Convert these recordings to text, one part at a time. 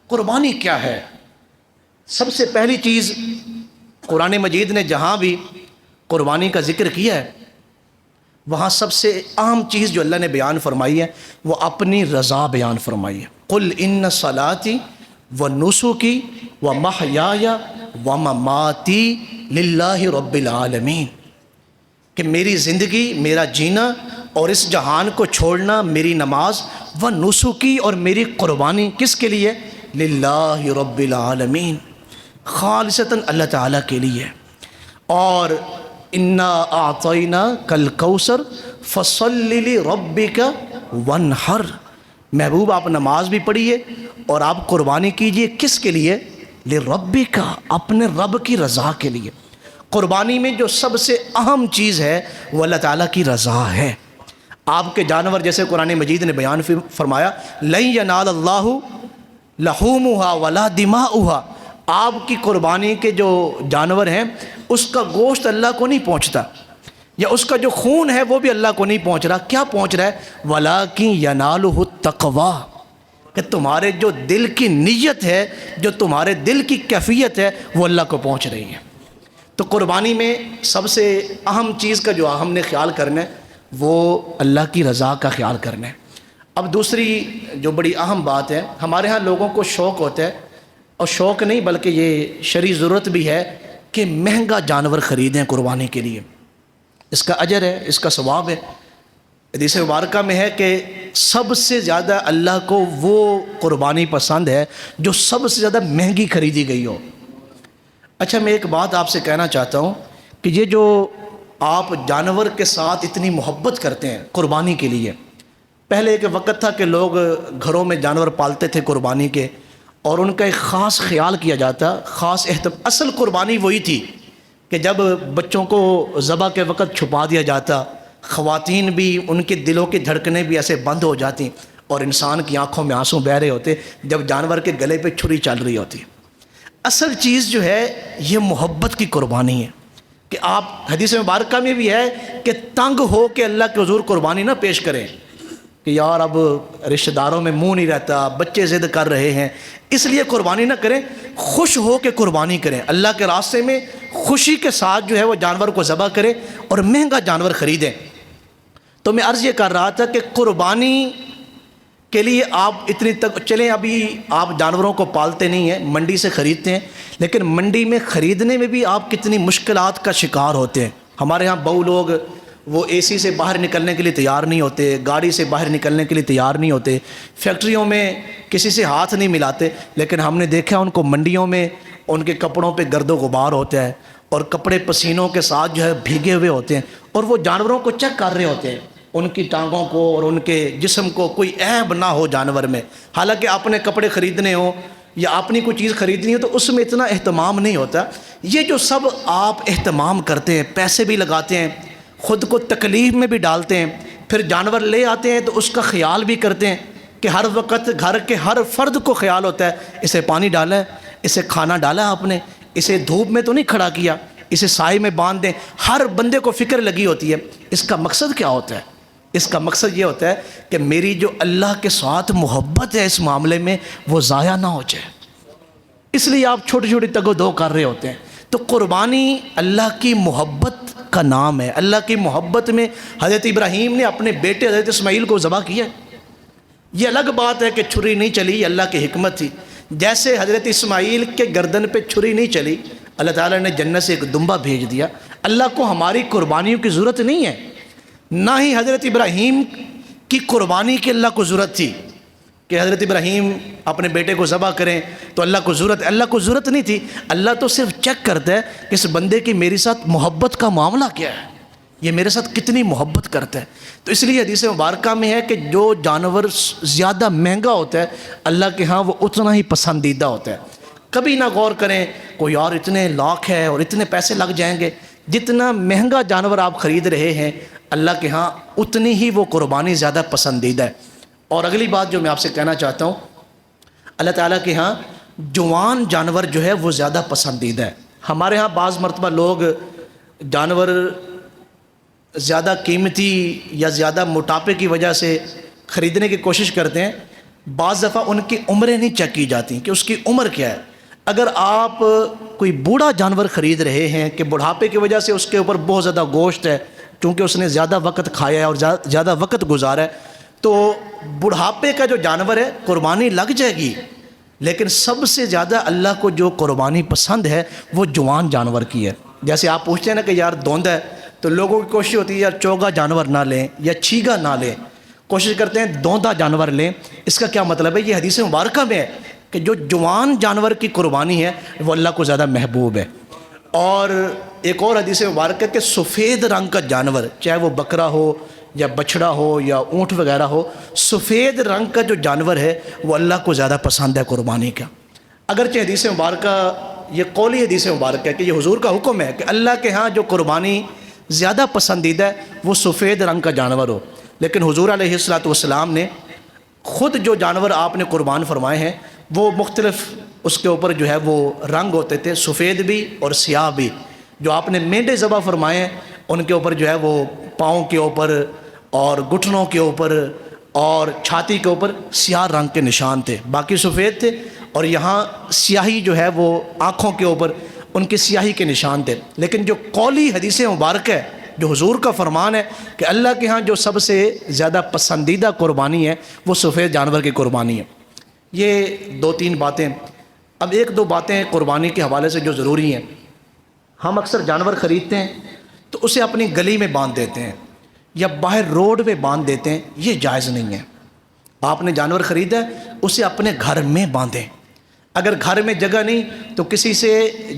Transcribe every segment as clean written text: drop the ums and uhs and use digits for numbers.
قربانی کیا ہے؟ سب سے پہلی چیز قرآن مجید نے جہاں بھی قربانی کا ذکر کیا ہے وہاں سب سے اہم چیز جو اللہ نے بیان فرمائی ہے وہ اپنی رضا بیان فرمائی ہے۔ قل ان صلاتی و نسکی و محیای و مماتی للہ رب العالمین، کہ میری زندگی، میرا جینا اور اس جہان کو چھوڑنا، میری نماز و نسکی اور میری قربانی کس کے لیے؟ للہ رب العالمین، خالصتاً اللہ تعالیٰ کے لیے۔ اور انا اعطیناک الکوثر فصل لربک وانحر، محبوب آپ نماز بھی پڑھیے اور آپ قربانی کیجئے کس کے لیے؟ لربک، اپنے رب کی رضا کے لیے۔ قربانی میں جو سب سے اہم چیز ہے وہ اللہ تعالیٰ کی رضا ہے۔ آپ کے جانور جیسے قرآن مجید نے بیان فرمایا لن ینال اللہ لحومها ولا دماؤها، آپ کی قربانی کے جو جانور ہیں اس کا گوشت اللہ کو نہیں پہنچتا، یا اس کا جو خون ہے وہ بھی اللہ کو نہیں پہنچ رہا۔ کیا پہنچ رہا ہے؟ وَلَٰكِن يَنَالُهُ التَّقْوَىٰ، کہ تمہارے جو دل کی نیت ہے، جو تمہارے دل کی کیفیت ہے وہ اللہ کو پہنچ رہی ہے۔ تو قربانی میں سب سے اہم چیز کا جو ہم نے خیال کرنا ہے وہ اللہ کی رضا کا خیال کرنا ہے۔ اب دوسری جو بڑی اہم بات ہے، ہمارے ہاں لوگوں کو شوق ہوتا ہے، اور شوق نہیں بلکہ یہ شرعی ضرورت بھی ہے کہ مہنگا جانور خریدیں قربانی کے لیے۔ اس کا اجر ہے، اس کا ثواب ہے۔ حدیث مبارکہ میں ہے کہ سب سے زیادہ اللہ کو وہ قربانی پسند ہے جو سب سے زیادہ مہنگی خریدی گئی ہو۔ اچھا، میں ایک بات آپ سے کہنا چاہتا ہوں کہ یہ جو آپ جانور کے ساتھ اتنی محبت کرتے ہیں قربانی کے لیے، پہلے ایک وقت تھا کہ لوگ گھروں میں جانور پالتے تھے قربانی کے، اور ان کا ایک خاص خیال کیا جاتا، خاص اصل قربانی وہی تھی کہ جب بچوں کو ذبح کے وقت چھپا دیا جاتا، خواتین بھی ان کے دلوں کی دھڑکنیں بھی ایسے بند ہو جاتی اور انسان کی آنکھوں میں آنسو بہہ رہے ہوتے جب جانور کے گلے پہ چھری چل رہی ہوتی۔ اصل چیز جو ہے یہ محبت کی قربانی ہے، کہ آپ حدیث مبارکہ میں بھی ہے کہ تنگ ہو کے اللہ کے حضور قربانی نہ پیش کریں کہ یار اب رشتہ داروں میں منہ نہیں رہتا، بچے ضد کر رہے ہیں، اس لیے قربانی نہ کریں، خوش ہو کے قربانی کریں، اللہ کے راستے میں خوشی کے ساتھ جو ہے وہ جانور کو ذبح کریں اور مہنگا جانور خریدیں۔ تو میں عرض یہ کر رہا تھا کہ قربانی کے لیے آپ اتنی تک چلیں، ابھی آپ جانوروں کو پالتے نہیں ہیں، منڈی سے خریدتے ہیں، لیکن منڈی میں خریدنے میں بھی آپ کتنی مشکلات کا شکار ہوتے ہیں۔ ہمارے ہاں بہو لوگ وہ اے سی سے باہر نکلنے کے لیے تیار نہیں ہوتے، گاڑی سے باہر نکلنے کے لیے تیار نہیں ہوتے، فیکٹریوں میں کسی سے ہاتھ نہیں ملاتے، لیکن ہم نے دیکھا ان کو منڈیوں میں ان کے کپڑوں پہ گرد و غبار ہوتا ہے اور کپڑے پسینوں کے ساتھ جو ہے بھیگے ہوئے ہوتے ہیں، اور وہ جانوروں کو چیک کر رہے ہوتے ہیں، ان کی ٹانگوں کو اور ان کے جسم کو کوئی عیب نہ ہو جانور میں۔ حالانکہ اپنے کپڑے خریدنے ہوں یا اپنی کوئی چیز خریدنی ہو تو اس میں اتنا اہتمام نہیں ہوتا۔ یہ جو سب آپ اہتمام کرتے ہیں، پیسے بھی لگاتے ہیں، خود کو تکلیف میں بھی ڈالتے ہیں، پھر جانور لے آتے ہیں تو اس کا خیال بھی کرتے ہیں کہ ہر وقت گھر کے ہر فرد کو خیال ہوتا ہے اسے پانی ڈالا ہے، اسے کھانا ڈالا ہے آپ نے، اسے دھوپ میں تو نہیں کھڑا کیا، اسے سائے میں باندھ دیں، ہر بندے کو فکر لگی ہوتی ہے۔ اس کا مقصد کیا ہوتا ہے؟ اس کا مقصد یہ ہوتا ہے کہ میری جو اللہ کے ساتھ محبت ہے اس معاملے میں وہ ضائع نہ ہو جائے، اس لیے آپ چھوٹی چھوٹی تگ و دو کر رہے ہوتے ہیں۔ تو قربانی اللہ کی محبت کا نام ہے۔ اللہ کی محبت میں حضرت ابراہیم نے اپنے بیٹے حضرت اسماعیل کو ذبح کیا۔ یہ الگ بات ہے کہ چھری نہیں چلی، یہ اللہ کی حکمت تھی۔ جیسے حضرت اسماعیل کے گردن پہ چھری نہیں چلی، اللہ تعالیٰ نے جنت سے ایک دمبا بھیج دیا۔ اللہ کو ہماری قربانیوں کی ضرورت نہیں ہے، نہ ہی حضرت ابراہیم کی قربانی کی اللہ کو ضرورت تھی کہ حضرت ابراہیم اپنے بیٹے کو ذبح کریں تو اللہ کو ضرورت نہیں تھی۔ اللہ تو صرف چیک کرتا ہے کہ اس بندے کی میرے ساتھ محبت کا معاملہ کیا ہے، یہ میرے ساتھ کتنی محبت کرتا ہے۔ تو اس لیے حدیث مبارکہ میں ہے کہ جو جانور زیادہ مہنگا ہوتا ہے اللہ کے ہاں وہ اتنا ہی پسندیدہ ہوتا ہے۔ کبھی نہ غور کریں کوئی یار اتنے لاکھ ہے اور اتنے پیسے لگ جائیں گے، جتنا مہنگا جانور آپ خرید رہے ہیں اللہ کے ہاں اتنی ہی وہ قربانی زیادہ پسندیدہ ہے۔ اور اگلی بات جو میں آپ سے کہنا چاہتا ہوں، اللہ تعالیٰ کے ہاں جوان جانور جو ہے وہ زیادہ پسندیدہ ہے۔ ہمارے ہاں بعض مرتبہ لوگ جانور زیادہ قیمتی یا زیادہ موٹاپے کی وجہ سے خریدنے کی کوشش کرتے ہیں، بعض دفعہ ان کی عمریں نہیں چیک کی جاتی کہ اس کی عمر کیا ہے. اگر آپ کوئی بوڑھا جانور خرید رہے ہیں کہ بڑھاپے کی وجہ سے اس کے اوپر بہت زیادہ گوشت ہے چونکہ اس نے زیادہ وقت کھایا ہے اور زیادہ وقت گزارا ہے، تو بڑھاپے کا جو جانور ہے قربانی لگ جائے گی. لیکن سب سے زیادہ اللہ کو جو قربانی پسند ہے وہ جوان جانور کی ہے. جیسے آپ پوچھتے ہیں نا کہ یار دھند ہے تو لوگوں کی کوشش ہوتی ہے یار چوگا جانور نہ لیں یا چھیگا نہ لیں، کوشش کرتے ہیں دوندا جانور لیں. اس کا کیا مطلب ہے؟ یہ حدیث مبارکہ میں ہے کہ جو جوان جانور کی قربانی ہے وہ اللہ کو زیادہ محبوب ہے. اور ایک اور حدیث مبارکہ ہے کہ سفید رنگ کا جانور، چاہے وہ بکرا ہو یا بچڑا ہو یا اونٹ وغیرہ ہو، سفید رنگ کا جو جانور ہے وہ اللہ کو زیادہ پسند ہے قربانی کا. اگرچہ حدیث مبارکہ یہ قولی حدیث مبارکہ ہے کہ یہ حضور کا حکم ہے کہ اللہ کے ہاں جو قربانی زیادہ پسندیدہ ہے وہ سفید رنگ کا جانور ہو، لیکن حضور علیہ الصلوۃ والسلام نے خود جو جانور آپ نے قربان فرمائے ہیں وہ مختلف اس کے اوپر جو ہے وہ رنگ ہوتے تھے، سفید بھی اور سیاہ بھی. جو آپ نے مینڈے ذبح فرمائے ہیں ان کے اوپر جو ہے وہ پاؤں کے اوپر اور گھٹنوں کے اوپر اور چھاتی کے اوپر سیاہ رنگ کے نشان تھے، باقی سفید تھے. اور یہاں سیاہی جو ہے وہ آنکھوں کے اوپر ان کی سیاہی کے نشان تھے. لیکن جو قولی حدیث مبارکہ ہے، جو حضور کا فرمان ہے کہ اللہ کے ہاں جو سب سے زیادہ پسندیدہ قربانی ہے وہ سفید جانور کی قربانی ہے. یہ دو تین باتیں. اب ایک دو باتیں قربانی کے حوالے سے جو ضروری ہیں. ہم اکثر جانور خریدتے ہیں تو اسے اپنی گلی میں باندھ دیتے ہیں یا باہر روڈ میں باندھ دیتے ہیں، یہ جائز نہیں ہے. آپ نے جانور خریدا ہے اسے اپنے گھر میں باندھیں. اگر گھر میں جگہ نہیں تو کسی سے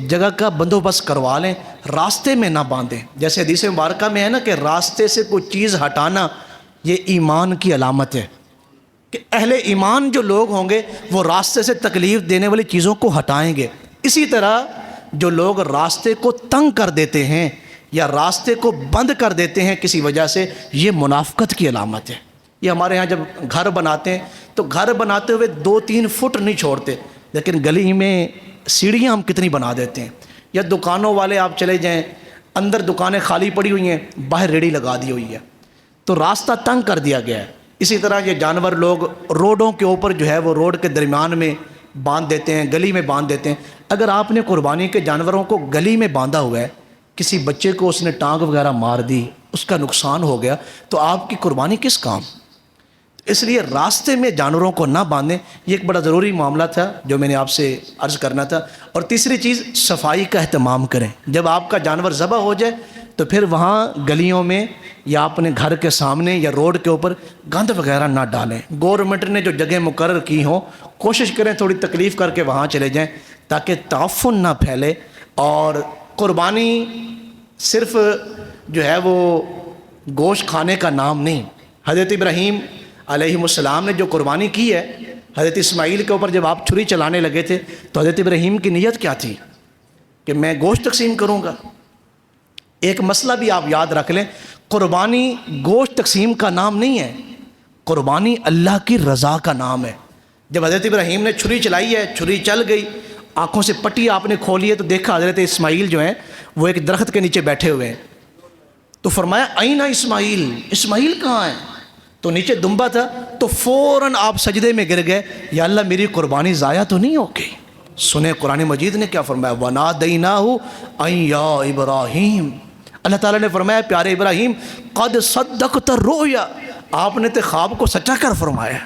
جگہ کا بندوبست کروا لیں، راستے میں نہ باندھیں. جیسے حدیث مبارکہ میں ہے نا کہ راستے سے کوئی چیز ہٹانا یہ ایمان کی علامت ہے، کہ اہل ایمان جو لوگ ہوں گے وہ راستے سے تکلیف دینے والی چیزوں کو ہٹائیں گے. اسی طرح جو لوگ راستے کو تنگ کر دیتے ہیں یا راستے کو بند کر دیتے ہیں کسی وجہ سے، یہ منافقت کی علامت ہے. یہ ہمارے ہاں جب گھر بناتے ہیں تو گھر بناتے ہوئے 2-3 فٹ نہیں چھوڑتے، لیکن گلی میں سیڑھیاں ہم کتنی بنا دیتے ہیں. یا دکانوں والے آپ چلے جائیں، اندر دکانیں خالی پڑی ہوئی ہیں، باہر ریڑھی لگا دی ہوئی ہے، تو راستہ تنگ کر دیا گیا ہے. اسی طرح یہ جانور لوگ روڈوں کے اوپر جو ہے وہ روڈ کے درمیان میں باندھ دیتے ہیں، گلی میں باندھ دیتے ہیں. اگر آپ نے قربانی کے جانوروں کو گلی میں باندھا ہوا ہے، کسی بچے کو اس نے ٹانگ وغیرہ مار دی، اس کا نقصان ہو گیا، تو آپ کی قربانی کس کام؟ اس لیے راستے میں جانوروں کو نہ باندھیں. یہ ایک بڑا ضروری معاملہ تھا جو میں نے آپ سے عرض کرنا تھا. اور تیسری چیز، صفائی کا اہتمام کریں. جب آپ کا جانور ذبح ہو جائے تو پھر وہاں گلیوں میں یا اپنے گھر کے سامنے یا روڈ کے اوپر گند وغیرہ نہ ڈالیں. گورنمنٹ نے جو جگہ مقرر کی ہوں کوشش کریں تھوڑی تکلیف کر کے وہاں چلے جائیں تاکہ تعفن نہ پھیلے. اور قربانی صرف جو ہے وہ گوشت کھانے کا نام نہیں. حضرت ابراہیم علیہ السلام نے جو قربانی کی ہے، حضرت اسماعیل کے اوپر جب آپ چھری چلانے لگے تھے تو حضرت ابراہیم کی نیت کیا تھی؟ کہ میں گوشت تقسیم کروں گا. ایک مسئلہ بھی آپ یاد رکھ لیں، قربانی گوشت تقسیم کا نام نہیں ہے، قربانی اللہ کی رضا کا نام ہے. جب حضرت ابراہیم نے چھری چلائی ہے، چھری چل گئی، آنکھوں سے پٹی آپ نے کھولی ہے تو دیکھا حضرت اسماعیل جو ہیں وہ ایک درخت کے نیچے بیٹھے ہوئے ہیں. تو فرمایا اینہ اسماعیل، اسماعیل کہاں ہے؟ تو نیچے دمبا تھا. تو فوراً آپ سجدے میں گر گئے، یا اللہ میری قربانی ضائع تو نہیں ہو گئی. سنیں قرآن مجید نے کیا فرمایا، وَنَادَيْنَاهُ أَن يَا إِبْرَاهِيمُ. اللہ تعالیٰ نے فرمایا پیارے ابراہیم قد صدقت الرؤیا، آپ نے تو خواب کو سچا کر فرمایا.